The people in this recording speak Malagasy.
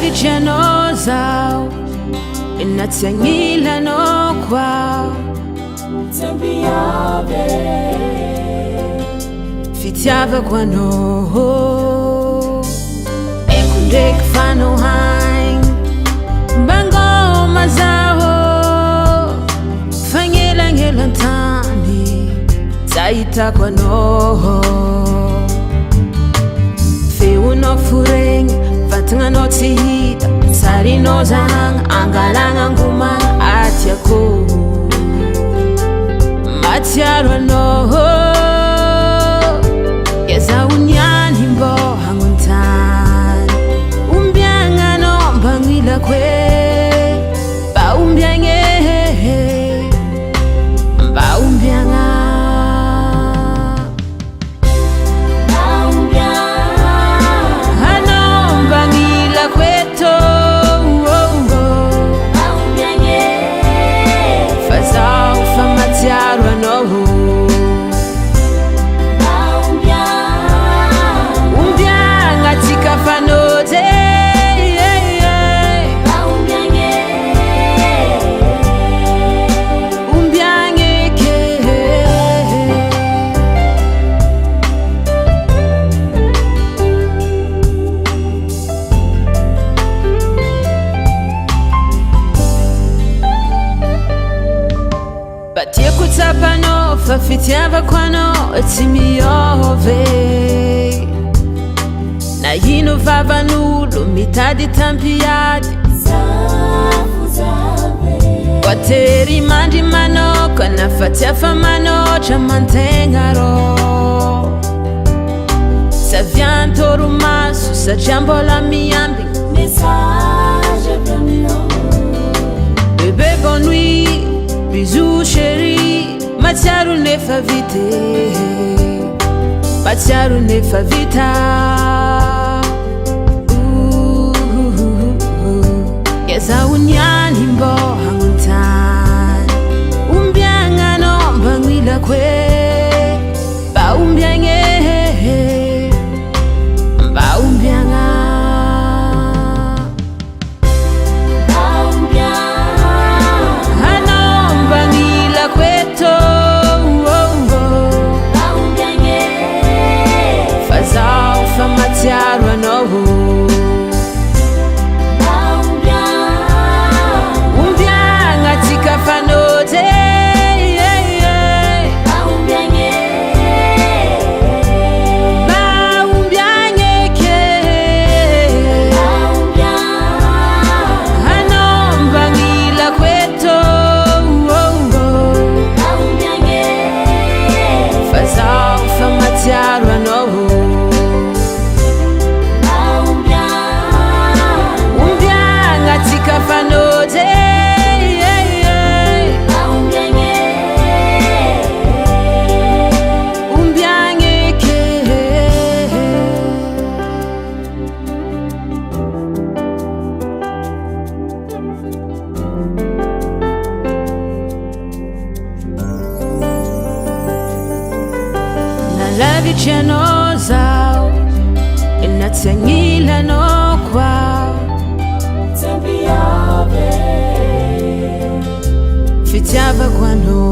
Nalavichano zao inatsangila no kwao fitiava kwano ekundek fano hain bango mazao fangela ngelantani zaita kwano feuno fureng fatanga no tihita sari no zang angalanga nguma atyako matiaro no yeza unyani mbo hanguntan umbyanga no mbangila kwe ba umbyange ba umbyanga batie kutsapano fafitiava kwano timiyove na yino vavanulo mitadi tampiyadi wateri mandi mano kana fatiafa mano chamantengaro ça vient torumasu sa jambola miyambi bébé bonne nuit bisous chérie, matiaru nefa vite, matiaru nefa vita. Yeza unyani mbo hanguntan, umbyanga no mbangwila kwe, ba umbyange, ba umbyanga. Matiaro no umbyanga tikafanote ba umbyange ke hanombangila kweto fazao fa matiaro no Nalavichano zao inatsangila no kwao fitiava kwano